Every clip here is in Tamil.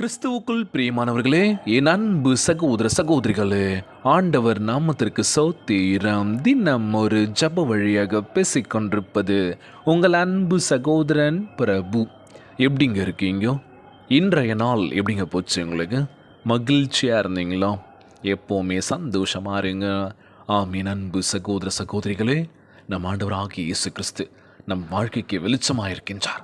கிறிஸ்துவுக்குள் பிரியமானவர்களே, என் அன்பு சகோதர சகோதரிகளே, ஆண்டவர் நாமத்திற்கு ஸ்தோத்திரம். தினம் ஒரு ஜப வழியாக பேசிக்கொண்டிருப்பது உங்கள் அன்பு சகோதரன் பிரபு. எப்படிங்க இருக்கீங்க? இன்றைய நாள் எப்படிங்க போச்சு? உங்களுக்கு மகிழ்ச்சியாக இருந்தீங்களா? எப்போவுமே சந்தோஷமாக இருங்க. ஆமீன். அன்பு சகோதர சகோதரிகளே, நம் ஆண்டவராகிய இயேசு கிறிஸ்து நம் வாழ்க்கைக்கு வெளிச்சமாக இருக்கின்றார்.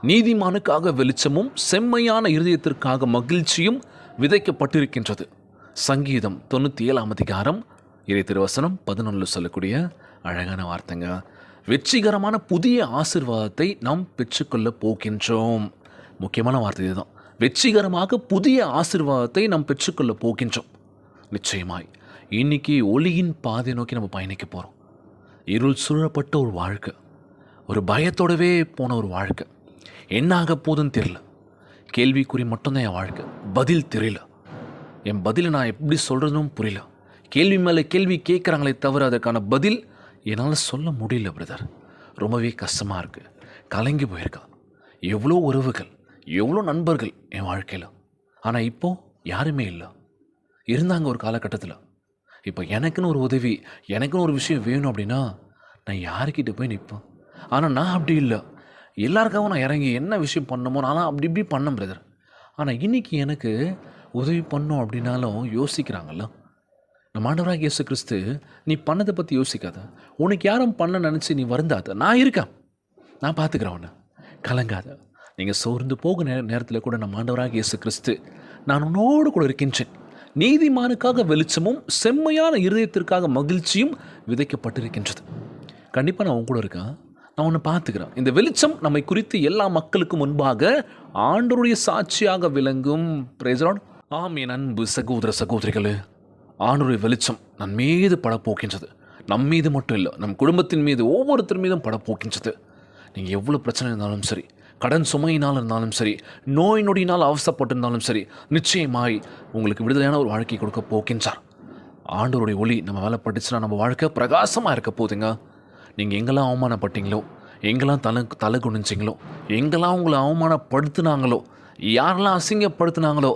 நீதிமானுக்காக வெளிச்சமும் செம்மையான இருதயத்திற்காக மகிழ்ச்சியும் விதைக்கப்பட்டிருக்கின்றது. சங்கீதம் 97 அதிகாரம் இறை திருவசனம் 11 சொல்லக்கூடிய அழகான வார்த்தைங்க. வெற்றிகரமான புதிய ஆசீர்வாதத்தை நாம் பெற்றுக்கொள்ள போகின்றோம். முக்கியமான வார்த்தை இதுதான். வெற்றிகரமாக புதிய ஆசீர்வாதத்தை நாம் பெற்றுக்கொள்ள போகின்றோம். நிச்சயமாய் இன்னைக்கு ஒளியின் பாதை நோக்கி நம்ம பயணிக்க போகிறோம். இருள் சூழப்பட்ட ஒரு வாழ்க்கை, ஒரு பயத்தோடவே போன ஒரு வாழ்க்கை. என்ன ஆக போதுன்னு தெரியல. கேள்விக்குறி மட்டும்தான் என் வாழ்க்கை. பதில் தெரியல. என் பதிலை நான் எப்படி சொல்கிறதும் புரியல. கேள்வி மேலே கேள்வி கேட்குறாங்களே தவிர அதற்கான பதில் என்னால் சொல்ல முடியல பிரதர். ரொம்பவே கஷ்டமாக இருக்குது. கலங்கி போயிருக்கா. எவ்வளோ உறவுகள், எவ்வளோ நண்பர்கள் என் வாழ்க்கையில். ஆனால் இப்போது யாருமே இல்லை. இருந்தாங்க ஒரு காலகட்டத்தில். இப்போ எனக்குன்னு ஒரு உதவி, எனக்குன்னு ஒரு விஷயம் வேணும் அப்படின்னா நான் யாருக்கிட்ட போய் நிற்பேன்? ஆனால் நான் அப்படி இல்லை. எல்லாருக்காகவும் நான் இறங்கி என்ன விஷயம் பண்ணணுமோ நானும் அப்படி இப்படி பண்ணேன் பிரதர். ஆனால் இன்றைக்கி எனக்கு உதவி பண்ணோம் அப்படின்னாலும் யோசிக்கிறாங்கல்ல. நம்ம ஆண்டவராகிய இயேசு கிறிஸ்து, நீ பண்ணதை பற்றி யோசிக்காத, உனக்கு யாரும் பண்ண நினச்சி நீ வருந்தாத, நான் இருக்கேன், நான் பார்த்துக்கிறேன் உன்னை, கலங்காத. நீங்கள் சோர்ந்து போக நேரத்தில் கூட நம்ம ஆண்டவராகிய இயேசு கிறிஸ்து, நான் உன்னோடு கூட இருக்கின்றேன். நீதிமானுக்காக வெளிச்சமும் செம்மையான இருதயத்திற்காக மகிழ்ச்சியும் விதைக்கப்பட்டிருக்கின்றது. கண்டிப்பாக நான் உன் கூட இருக்கேன், நான் ஒன்று பார்த்துக்கிறேன். இந்த வெளிச்சம் நம்மை குறித்து எல்லா மக்களுக்கும் முன்பாக ஆண்டவருடைய சாட்சியாக விளங்கும். Praise Lord. ஆம் என் அன்பு சகோதர சகோதரிகளே, ஆண்டவருடைய வெளிச்சம் நம் மீது படப்போக்கின்றது. நம் மீது மட்டும் இல்லை, நம் குடும்பத்தின் மீது ஒவ்வொருத்தர் மீதும் படப்போக்கின்றது. நீங்கள் எவ்வளோ பிரச்சனை இருந்தாலும் சரி, கடன் சுமையினால் இருந்தாலும் சரி, நோய் நொடியினால் அவசரப்பட்டிருந்தாலும் சரி, நிச்சயமாய் உங்களுக்கு விடுதலையான ஒரு வாழ்க்கை கொடுக்க போக்கின்றார். ஆண்டவருடைய ஒளி நம்ம வேலை பட்டுச்சுன்னா நம்ம வாழ்க்கை பிரகாசமாக இருக்க போகுதுங்க. நீங்கள் எங்கெல்லாம் அவமானப்பட்டீங்களோ, எங்கெல்லாம் தலை குனிஞ்சிங்களோ, எங்கெல்லாம் உங்களை அவமானப்படுத்தினாங்களோ, யாரெல்லாம் அசிங்கப்படுத்தினாங்களோ,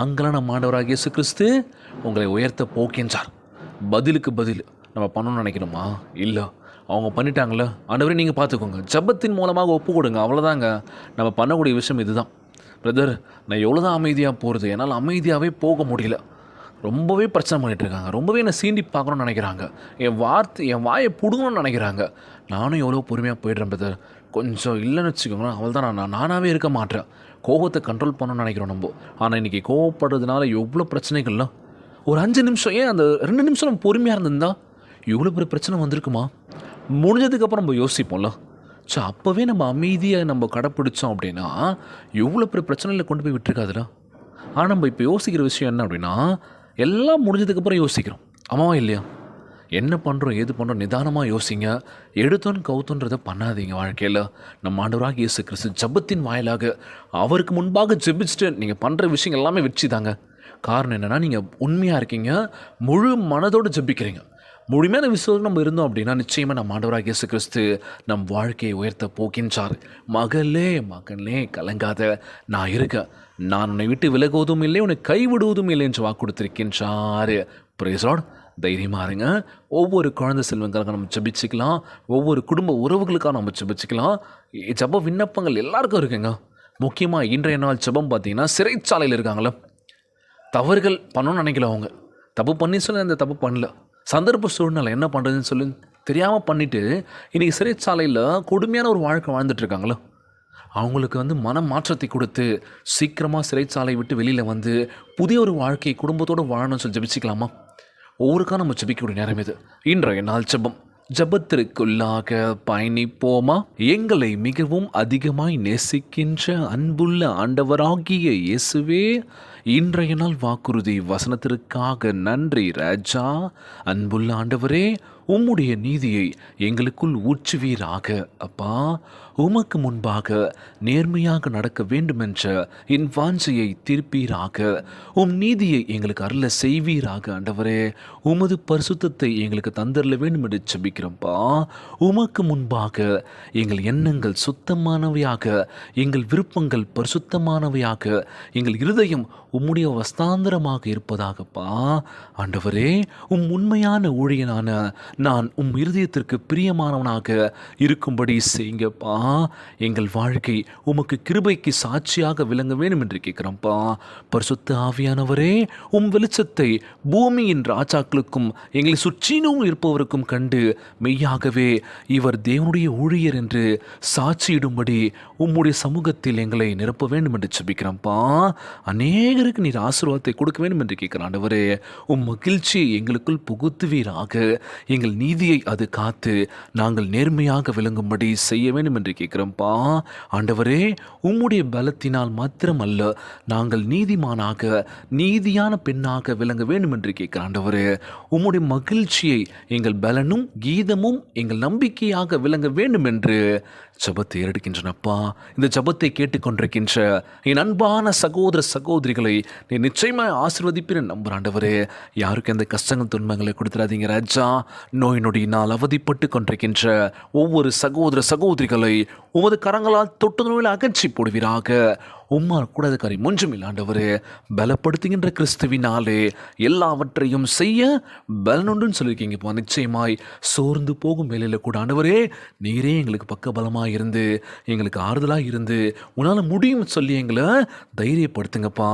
அங்கெல்லாம் நம்ம ஆண்டவராகிய இயேசு கிறிஸ்து உங்களை உயர்த்த போக்கின்றார். பதிலுக்கு பதில் நம்ம பண்ணணும்னு நினைக்கணுமா? இல்லை, அவங்க பண்ணிட்டாங்களே, ஆண்டவரே நீங்கள் பார்த்துக்கோங்க. ஜபத்தின் மூலமாக ஒப்பு கொடுங்க. அவ்வளோதாங்க நம்ம பண்ணக்கூடிய விஷயம். இதுதான் பிரதர். நான் எவ்வளோ தான் அமைதியாக போகிறது, என்னால் அமைதியாகவே போக முடியல. ரொம்பவே பிரச்சனை பண்ணிகிட்ருக்காங்க, ரொம்பவே என்னை சீண்டி பார்க்கணுன்னு நினைக்கிறாங்க, என் வாயை பிடுங்கணும்னு நினைக்கிறாங்க. நானும் எவ்வளோ பொறுமையாக போய்ட்றேன் பிரதர். கொஞ்சம் இல்லைன்னு வச்சுக்கோங்களேன், அவள் தான் நானாகவே இருக்க மாட்டேன். கோபத்தை கண்ட்ரோல் பண்ணணும்னு நினைக்கிறோம் நம்ம. ஆனால் இன்றைக்கி கோவப்படுறதுனால எவ்வளோ பிரச்சனைகள்லாம். ஒரு 5 நிமிஷம், ஏன் அந்த 2 நிமிஷம் நம்ம பொறுமையாக இருந்திருந்தா எவ்வளோ பெரிய பிரச்சனை வந்திருக்குமா? முடிஞ்சதுக்கப்புறம் நம்ம யோசிப்போம்ல. ஸோ அப்போவே நம்ம அமைதியை நம்ம கடைப்பிடிச்சோம் அப்படின்னா எவ்வளோ பெரிய பிரச்சனையில் கொண்டு போய் விட்டுருக்காதுல. ஆனால் நம்ம இப்போ யோசிக்கிற விஷயம் என்ன அப்படின்னா, எல்லாம் முடிஞ்சதுக்கப்புறம் யோசிக்கிறோம். ஆமாவா இல்லையா? என்ன பண்ணுறோம், ஏது பண்ணுறோம், நிதானமாக யோசிங்க. எடுத்தோன்னு கவுத்தோன்றதை பண்ணாதீங்க வாழ்க்கையில். நம்ம ஆண்டவராகிய இயேசு கிறிஸ்து ஜபத்தின் வாயிலாக அவருக்கு முன்பாக ஜெபிச்சுட்டு நீங்கள் பண்ணுற விஷயம் எல்லாமே வெற்றி தாங்க. காரணம் என்னென்னா, நீங்கள் உண்மையாக இருக்கீங்க, முழு மனதோடு ஜெபிக்கிறீங்க. முழுமையான விசுவாசம் நம்ம இருந்தோம் அப்படின்னா நிச்சயமாக நம்ம ஆண்டவராகிய இயேசு கிறிஸ்து நம் வாழ்க்கையை உயர்த்த போகின்றார். மகளே கலங்காத, நான் இருக்கேன், நான் உன்னை விட்டு விலகுவதும் இல்லை, உன்னை கைவிடுவதும் இல்லை என்று வாக்கு கொடுத்திருக்கின்றார். Praise Lord. தைரியமாக இருங்க. ஒவ்வொரு குழந்தை செல்வங்களுக்காக நம்ம ஜெபிச்சுக்கலாம், ஒவ்வொரு குடும்ப உறவுகளுக்காக நம்ம ஜெபிச்சுக்கலாம். ஜப விண்ணப்பங்கள் எல்லாருக்கும் இருக்குங்க. முக்கியமாக இன்றைய நாள் ஜபம் பார்த்தீங்கன்னா, சிறைச்சாலையில் இருக்காங்களே, தவறுகள் பண்ணணும்னு நினைக்கல, அவங்க தப்பு பண்ணி சொல்லி அந்த தப்பு பண்ணல, சந்தர்ப்ப சூழ்நிலை என்ன பண்ணுறதுன்னு சொல்லி தெரியாமல் பண்ணிவிட்டு இன்றைக்கி சிறைச்சாலையில் கொடுமையான ஒரு வாழ்க்கை வாழ்ந்துட்டுருக்காங்களோ, அவங்களுக்கு மன மாற்றத்தை கொடுத்து சீக்கிரமாக சிறைச்சாலை விட்டு வெளியில் வந்து புதிய ஒரு வாழ்க்கையை குடும்பத்தோடு வாழணும்னு சொல்லி ஜெபிச்சிக்கலாமா? ஒவ்வொருக்காக நம்ம ஜெபிக்கக்கூடிய நேரம் இது. இன்றைய நாள் ஜெபம். ஜபத்திற்குள்ளாக பயணிப்போமா? எங்களை மிகவும் அதிகமாய் நேசிக்கின்ற அன்புள்ள ஆண்டவராகிய இயேசுவே, இன்றைய நாள் வாக்குறுதி வசனத்திற்காக நன்றி ராஜா. அன்புள்ள ஆண்டவரே, உம்முடைய நீதியை எங்களுக்குள் ஊற்றுவீராக. அப்பா, உமக்கு முன்பாக நேர்மையாக நடக்க வேண்டுமென்ற என் வாஞ்சையை தீர்ப்பீராக. உம் நீதியை எங்களுக்கு அருள செய்வீராக. ஆண்டவரே, உமது பரிசுத்தத்தை எங்களுக்கு தந்தரல வேண்டும் என்று ஜெபிக்கிறோம்ப்பா. உமக்கு முன்பாக எங்கள் எண்ணங்கள் சுத்தமானவையாக, எங்கள் விருப்பங்கள் பரிசுத்தமானவையாக, எங்கள் இருதயம் உம்முடைய வஸ்தாந்திரமாக இருப்பதாகப்பா. ஆண்டவரே, உண்மையான ஊழியனான நான் இருதயத்திற்கு பிரியமானவனாக இருக்கும்படி செய்யுங்கப்பா. எங்கள் வாழ்க்கை உமக்கு கிருபைக்கு சாட்சியாக விளங்க வேண்டும் என்று கேட்கிறோம்ப்பா. பரிசுத்த ஆவியானவரே, வெளிச்சத்தை பூமியின் ராஜாக்களுக்கும் எங்களை சுற்றினும் இருப்பவருக்கும் கண்டு மெய்யாகவே இவர் தேவனுடைய ஊழியர் என்று சாட்சியிடும்படி உம்முடைய சமூகத்தில் எங்களை நிரப்ப வேண்டும் என்று ஜெபிக்கிறோம்ப்பா. அநேகருக்கு நீர் ஆசீர்வாதத்தை கொடுக்க வேண்டும் என்று கேட்கிறான். ஆண்டவரே, மகிழ்ச்சி எங்களுக்குள் புகுத்துவீராக. எங்கள் நீதியை அது காத்து நாங்கள் நேர்மையாக விளங்கும்படி செய்ய வேண்டும் என்று கேட்கிறோம்ப்பா. ஆண்டவரே, உம்முடைய பலத்தினால் மாத்திரமல்ல, நாங்கள் நீதிமானாக நீதியான பெண்ணாக விளங்க வேண்டும் என்று கேட்கிற ஆண்டவரே, உம்முடைய மகிழ்ச்சியை எங்கள் பலனும் கீதமும் எங்கள் நம்பிக்கையாக விளங்க வேண்டும் என்று ஜபத்தை ஏறெடுக்கின்றனப்பா. இந்த ஜபத்தை கேட்டுக்கொண்டிருக்கின்ற என் அன்பான சகோதர சகோதரிகளை நீ நிச்சயமாக ஆசீர்வதிப்பீர் நம்புகிற ஆண்டவரே. யாருக்கு எந்த கஷ்டங்கள் துன்பங்களை கொடுத்துடாதீங்க ராஜா. நோய் நொடியினால் அவதிப்பட்டு கொண்டிருக்கின்ற ஒவ்வொரு சகோதர சகோதரிகளை உமது கரங்களால் தொட்டு நோயில் அகற்றி போடுவீராக. உம்மால் கூடாத காரியம் ஒன்றும் இல்லாண்டவரே. பலப்படுத்துகின்ற கிறிஸ்துவினாலே எல்லாவற்றையும் செய்ய பலனுண்டுன்னு சொல்லியிருக்கீங்கப்பா. நிச்சயமாய் சோர்ந்து போகும் வேலையில் கூட ஆண்டவரே, நீரே எங்களுக்கு பக்க பலமாக இருந்து எங்களுக்கு ஆறுதலாக இருந்து உன்னால் முடியும் சொல்லி எங்களை தைரியப்படுத்துங்கப்பா.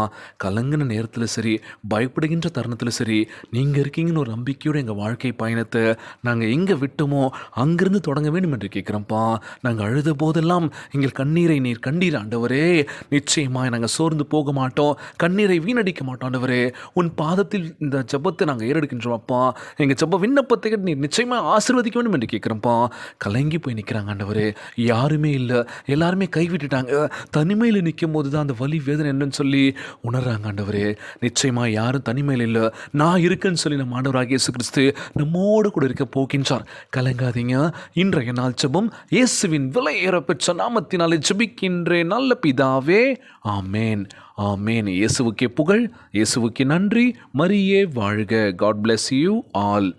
கலங்கின நேரத்தில் சரி, பயப்படுகின்ற தருணத்தில் சரி, நீங்கள் இருக்கீங்கன்னு ஒரு நம்பிக்கையோடு எங்கள் வாழ்க்கை பயணத்தை நாங்கள் எங்கே விட்டோமோ அங்கிருந்து தொடங்க வேண்டும் என்று கேட்குறோம்ப்பா. நாங்கள் அழுத போதெல்லாம் எங்கள் கண்ணீரை நீர் கண்டீர் ஆண்டவரே. நிச்சயமாக நாங்கள் சோர்ந்து போக மாட்டோம், கண்ணீரை வீணடிக்க மாட்டோம் ஆண்டவரே. உன் பாதத்தில் இந்த ஜபத்தை நாங்கள் ஏறெடுக்கின்றோம் அப்பா. எங்கள் ஜப விண்ணப்பத்தை நீர் நிச்சயமாக ஆசீர்வதிக்க வேண்டும் என்று கேட்குறோம்ப்பா. கலங்கி போய் நிற்கிறாங்க ஆண்டவரே. யாருமே இல்லை, எல்லாருமே கைவிட்டுட்டாங்க. தனிமையில் நிற்கும் போது தான் அந்த வலி வேதனை என்னன்னு சொல்லி உணர்றாங்க ஆண்டவரே. நிச்சயமாக யாரும் தனிமையில் இல்லை, நான் இருக்கேன்னு சொல்லி நம்ம ஆண்டவராகிய இயேசு கிறிஸ்து நம்மோடு கூட இருக்க போகின்றார். கலங்காதீங்க. இன்றைய நாள் ஜபம் இயேசுவின் விலை ஏறப்பெற்ற நாமத்தினாலே ஜெபிக்கின்றேன் நல்ல பிதாவே. ஆமேன், ஆமேன். இயேசுவுக்கே புகழ், இயேசுவுக்கே நன்றி. மரியே வாழ்க. God bless you all.